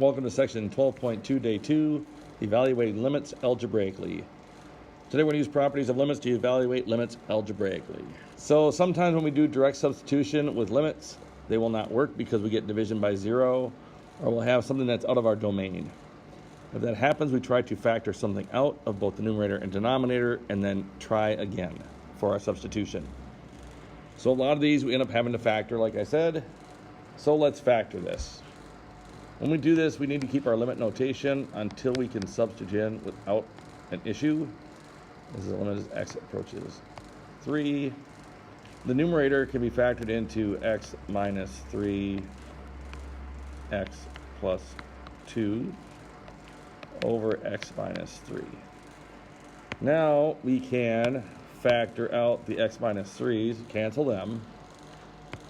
Welcome to section 12.2, day 2, evaluating limits algebraically. Today we're going to use properties of limits to evaluate limits algebraically. So sometimes when we do direct substitution with limits, they will not work because we get division by 0, or we'll have something that's out of our domain. If that happens, we try to factor something out of both the numerator and denominator and then try again for our substitution. So a lot of these we end up having to factor, like I said. So let's factor this. When we do this, we need to keep our limit notation until we can substitute in without an issue. This is the limit as x approaches 3. The numerator can be factored into x minus 3, x plus 2 over x minus 3. Now we can factor out the x minus 3's, cancel them,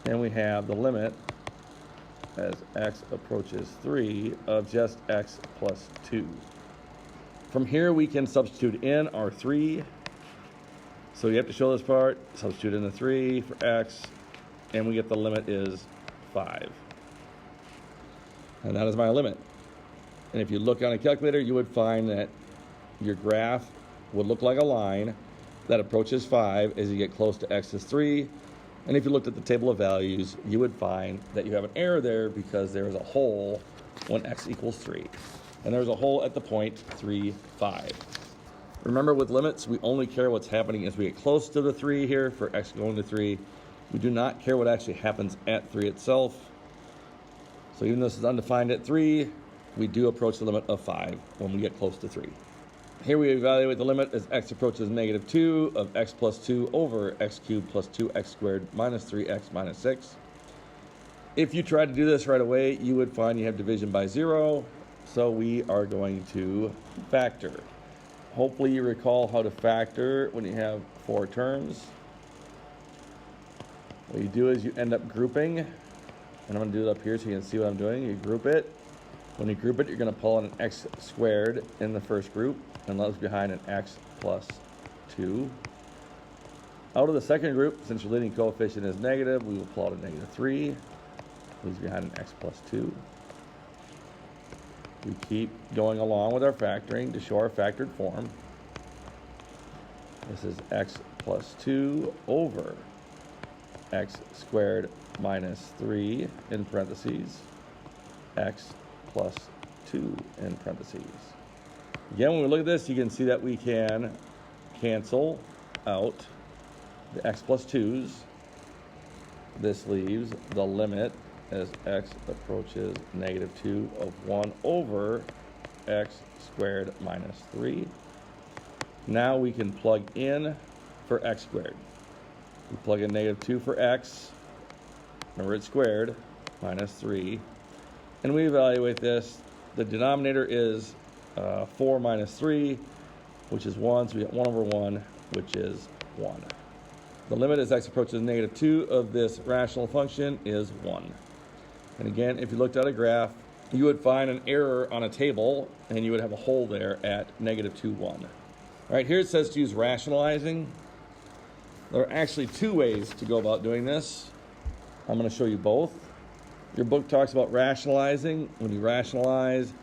and we have the limit as x approaches 3 of just x plus 2. From here we can substitute in our 3. So you have to show this part, substitute in the 3 for x, and we get the limit is 5. And that is my limit. And if you look on a calculator, you would find that your graph would look like a line that approaches 5 as you get close to x is 3. And if you looked at the table of values, you would find that you have an error there because there is a hole when x equals 3. And there's a hole at the point 3, 5. Remember, with limits, we only care what's happening as we get close to the 3 here for x going to 3. We do not care what actually happens at 3 itself. So even though this is undefined at 3, we do approach the limit of 5 when we get close to 3. Here we evaluate the limit as x approaches negative 2 of x plus 2 over x cubed plus 2x squared minus 3x minus 6. If you tried to do this right away, you would find you have division by 0. So we are going to factor. Hopefully you recall how to factor when you have 4 terms. What you do is you end up grouping. And I'm going to do it up here so you can see what I'm doing. You group it. When you group it, you're going to pull out an x squared in the first group and leaves behind an x plus 2. Out of the second group, since your leading coefficient is negative, we will pull out a negative 3. Leaves behind an x plus 2. We keep going along with our factoring to show our factored form. This is x plus 2 over x squared minus 3 in parentheses, x plus 2 in parentheses. Again, when we look at this, you can see that we can cancel out the x plus 2's. This leaves the limit as x approaches negative 2 of 1 over x squared minus 3. Now we can plug in for x squared. We plug in negative 2 for x, remember it's squared, minus 3. And we evaluate this. The denominator is 4 minus 3, which is 1, so we get 1 over 1, which is 1. The limit as x approaches negative 2 of this rational function is 1. And again, if you looked at a graph, you would find an error on a table, and you would have a hole there at negative 2, 1. All right, here it says to use rationalizing. There are actually 2 ways to go about doing this. I'm going to show you both. Your book talks about rationalizing. When you rationalize,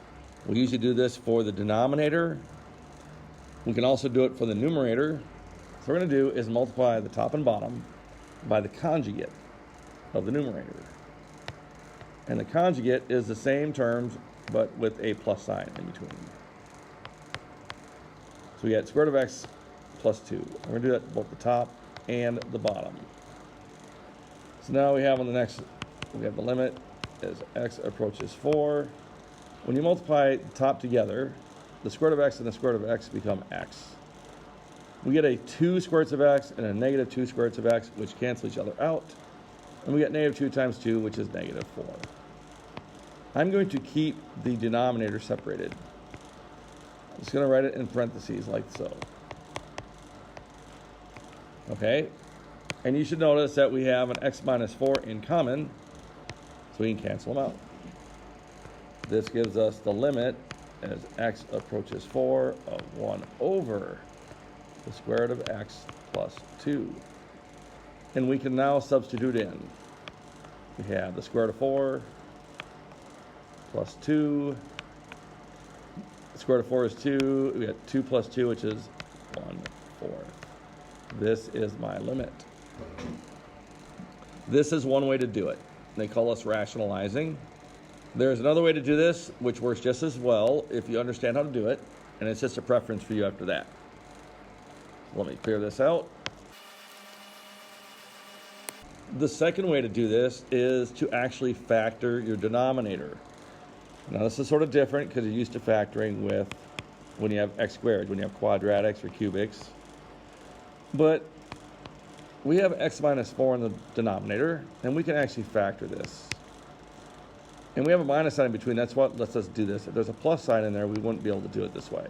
we usually do this for the denominator. We can also do it for the numerator. So what we're going to do is multiply the top and bottom by the conjugate of the numerator. And the conjugate is the same terms, but with a plus sign in between. So we get square root of x plus 2. We're going to do that both the top and the bottom. So now we have on the next, we have the limit as x approaches 4. When you multiply the top together, the square root of x and the square root of x become x. We get a 2 square roots of x and a negative 2 square roots of x, which cancel each other out. And we get negative 2 times 2, which is negative 4. I'm going to keep the denominator separated. I'm just going to write it in parentheses like so. Okay? And you should notice that we have an x minus 4 in common, so we can cancel them out. This gives us the limit as x approaches 4 of 1 over the square root of x plus 2. And we can now substitute in. We have the square root of 4 plus 2. The square root of 4 is 2. We got 2 plus 2, which is 1/4. This is my limit. This is one way to do it. They call us rationalizing. There's another way to do this, which works just as well if you understand how to do it, and it's just a preference for you after that. Let me clear this out. The second way to do this is to actually factor your denominator. Now this is sort of different because you're used to factoring with when you have x squared, when you have quadratics or cubics. But we have x minus 4 in the denominator, and we can actually factor this. And we have a minus sign in between. That's what lets us do this. If there's a plus sign in there, we wouldn't be able to do it this way.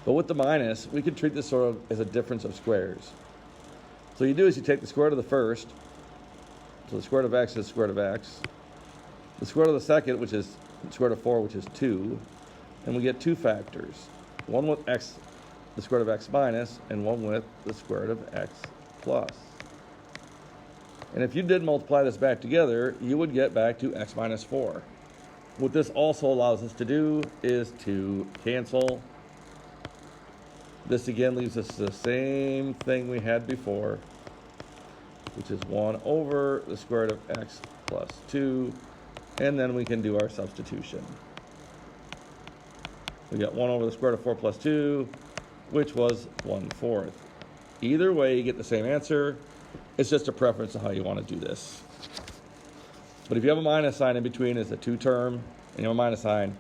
But with the minus, we could treat this sort of as a difference of squares. So you do is you take the square root of the first, so the square root of x is the square root of x. The square root of the second, which is the square root of 4, which is 2. And we get two factors. One with x, the square root of x minus, and one with the square root of x plus. And if you did multiply this back together, you would get back to x minus 4. What this also allows us to do is to cancel. This again leaves us the same thing we had before, which is 1 over the square root of x plus 2, and then we can do our substitution. We got 1 over the square root of 4 plus 2, which was 1/4. Either way, you get the same answer. It's just a preference of how you want to do this. But if you have a minus sign in between, it's a 2 term, and you have a minus sign,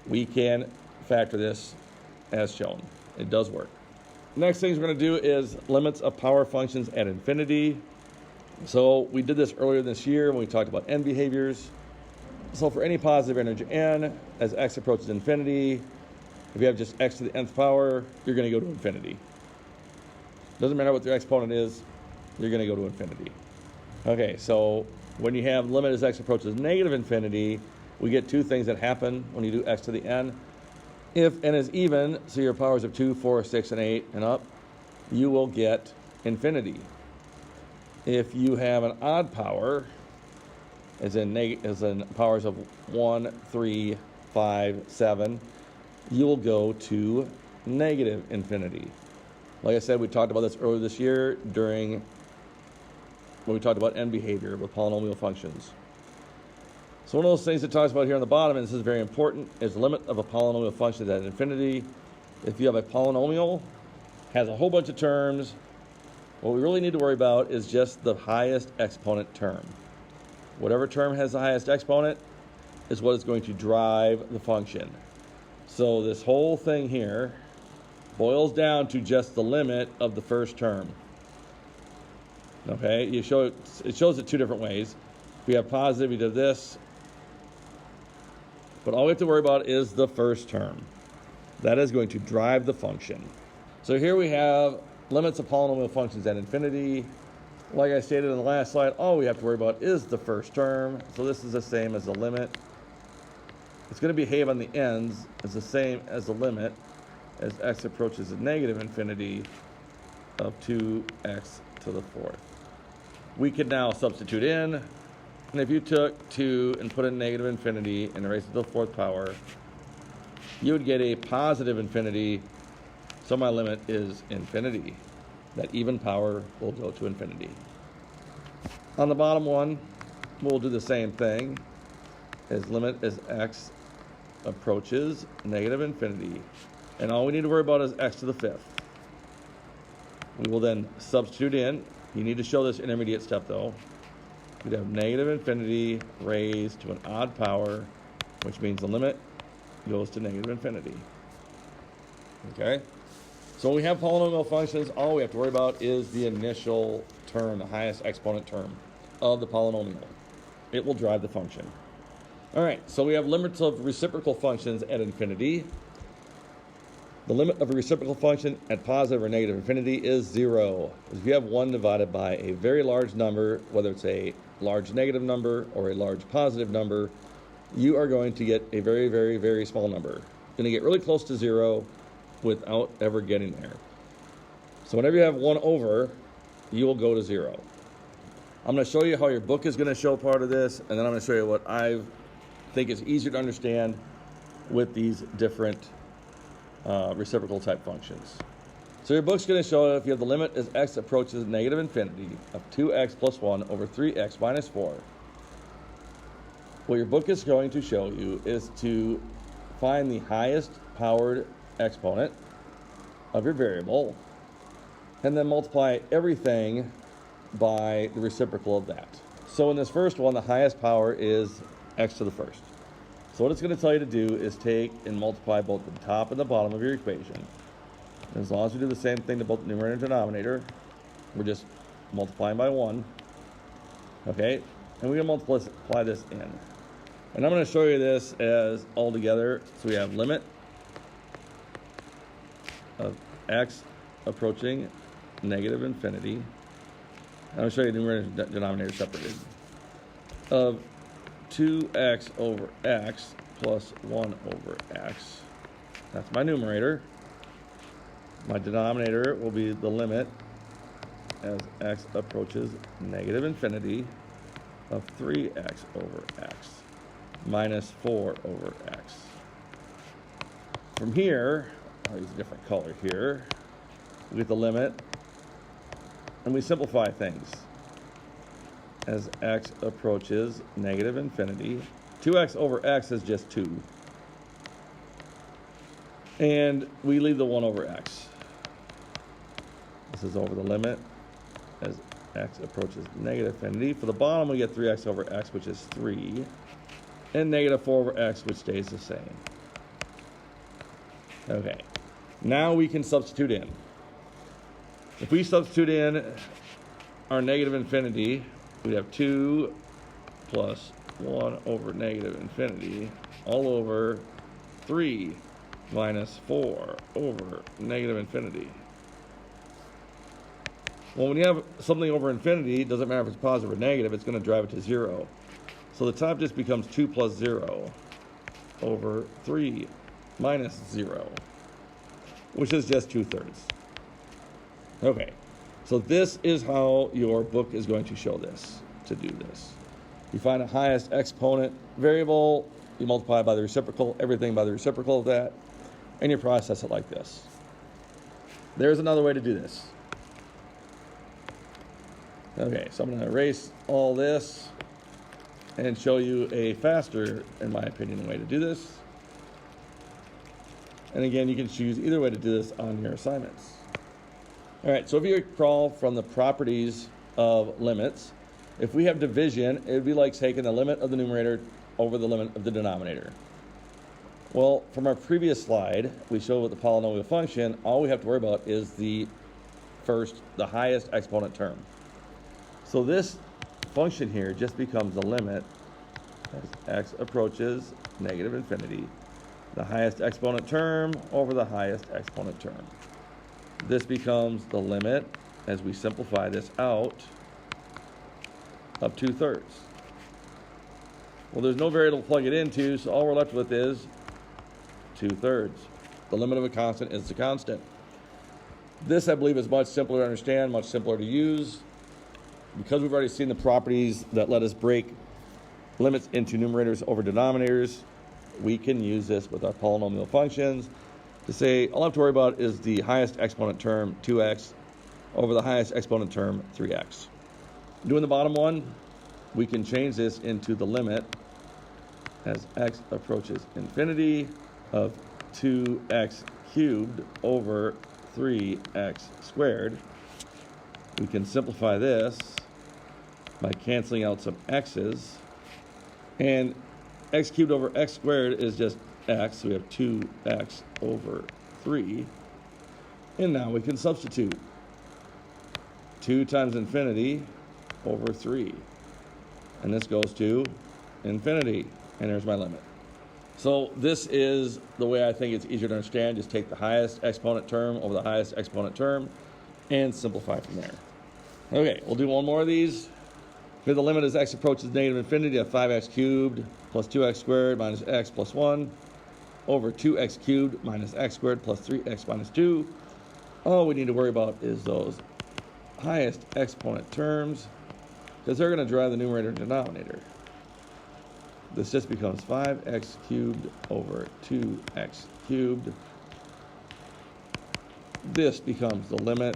we can factor this as shown. It does work. Next things we're going to do is limits of power functions at infinity. So we did this earlier this year when we talked about n behaviors. So for any positive integer n, as x approaches infinity, if you have just x to the nth power, you're going to go to infinity. Doesn't matter what the exponent is, you're going to go to infinity. Okay, so when you have limit as x approaches negative infinity, we get two things that happen when you do x to the n. If n is even, so your powers of 2, 4, 6, and 8 and up, you will get infinity. If you have an odd power, as in powers of 1, 3, 5, 7, you will go to negative infinity. Like I said, we talked about this earlier this year when we talked about n behavior with polynomial functions. So one of those things it talks about here on the bottom, and this is very important, is the limit of a polynomial function at infinity. If you have a polynomial, has a whole bunch of terms, what we really need to worry about is just the highest exponent term. Whatever term has the highest exponent is what is going to drive the function. So this whole thing here boils down to just the limit of the first term. Okay, it shows it two different ways. If we have positive, we do this. But all we have to worry about is the first term. That is going to drive the function. So here we have limits of polynomial functions at infinity. Like I stated in the last slide, all we have to worry about is the first term. So this is the same as the limit. It's going to behave on the ends as the same as the limit as x approaches a negative infinity of 2x to the 4th. We could now substitute in, and if you took 2 and put in negative infinity and raised it to the 4th power, you would get a positive infinity, so my limit is infinity. That even power will go to infinity. On the bottom one, we'll do the same thing, as limit as x approaches negative infinity. And all we need to worry about is x to the 5th. We will then substitute in. You need to show this intermediate step though. We'd have negative infinity raised to an odd power, which means the limit goes to negative infinity. Okay? So when we have polynomial functions, all we have to worry about is the initial term, the highest exponent term of the polynomial. It will drive the function. All right, so we have limits of reciprocal functions at infinity. The limit of a reciprocal function at positive or negative infinity is 0. If you have 1 divided by a very large number, whether it's a large negative number or a large positive number, you are going to get a very, very, very small number. You're going to get really close to 0 without ever getting there. So whenever you have 1 over, you will go to 0. I'm going to show you how your book is going to show part of this, and then I'm going to show you what I think is easier to understand with these different reciprocal type functions. So your book's going to show if you have the limit as x approaches negative infinity of 2x plus 1 over 3x minus 4. What your book is going to show you is to find the highest powered exponent of your variable and then multiply everything by the reciprocal of that. So in this first one, the highest power is x to the first. So what it's going to tell you to do is take and multiply both the top and the bottom of your equation. And as long as we do the same thing to both the numerator and denominator, we're just multiplying by 1. Okay? And we're going to multiply this in. And I'm going to show you this as all together. So we have limit of x approaching negative infinity. I'm going to show you numerator and denominator separated. Of 2x over x plus 1 over x. That's my numerator. My denominator will be the limit as x approaches negative infinity of 3x over x minus 4 over x. From here, I'll use a different color here. We get the limit, and we simplify things. As x approaches negative infinity, 2x over x is just 2. And we leave the 1 over x. This is over the limit as x approaches negative infinity. For the bottom, we get 3x over x, which is 3. And negative 4 over x, which stays the same. Okay. Now we can substitute in. If we substitute in our negative infinity, we'd have 2 plus 1 over negative infinity all over 3 minus 4 over negative infinity. Well, when you have something over infinity, it doesn't matter if it's positive or negative, it's going to drive it to 0. So the top just becomes 2 plus 0 over 3 minus 0, which is just 2/3. Okay, so this is how your book is going to show this, to do this. You find the highest exponent variable, you multiply by the reciprocal, everything by the reciprocal of that, and you process it like this. There's another way to do this. Okay, so I'm going to erase all this and show you a faster, in my opinion, way to do this. And again, you can choose either way to do this on your assignments. All right, so if you recall from the properties of limits, if we have division, it would be like taking the limit of the numerator over the limit of the denominator. Well, from our previous slide, we showed with the polynomial function, all we have to worry about is the highest exponent term. So this function here just becomes the limit as x approaches negative infinity, the highest exponent term over the highest exponent term. This becomes the limit, as we simplify this out, of 2/3. Well, there's no variable to plug it into, so all we're left with is 2/3. The limit of a constant is the constant. This, I believe, is much simpler to understand, much simpler to use. Because we've already seen the properties that let us break limits into numerators over denominators, we can use this with our polynomial functions to say all I have to worry about is the highest exponent term, 2x, over the highest exponent term, 3x. Doing the bottom one, we can change this into the limit as x approaches infinity of 2x cubed over 3x squared. We can simplify this by canceling out some x's. And x cubed over x squared is just x, so we have 2x over 3. And now we can substitute 2 times infinity over 3. And this goes to infinity. And there's my limit. So this is the way I think it's easier to understand. Just take the highest exponent term over the highest exponent term and simplify from there. Okay, we'll do one more of these. If the limit as x approaches negative infinity of 5x cubed plus 2x squared minus x plus 1 over 2x cubed minus x squared plus 3x minus 2. All we need to worry about is those highest exponent terms because they're going to drive the numerator and denominator. This just becomes 5x cubed over 2x cubed. This becomes the limit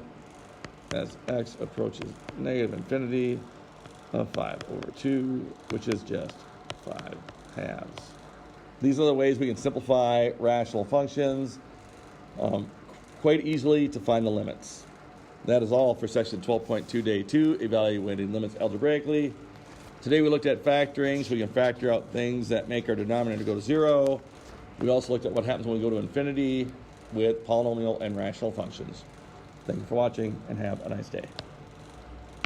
as x approaches negative infinity of 5 over 2, which is just 5 halves. These are the ways we can simplify rational functions quite easily to find the limits. That is all for section 12.2, day 2, evaluating limits algebraically. Today we looked at factoring, so we can factor out things that make our denominator go to 0. We also looked at what happens when we go to infinity with polynomial and rational functions. Thank you for watching, and have a nice day.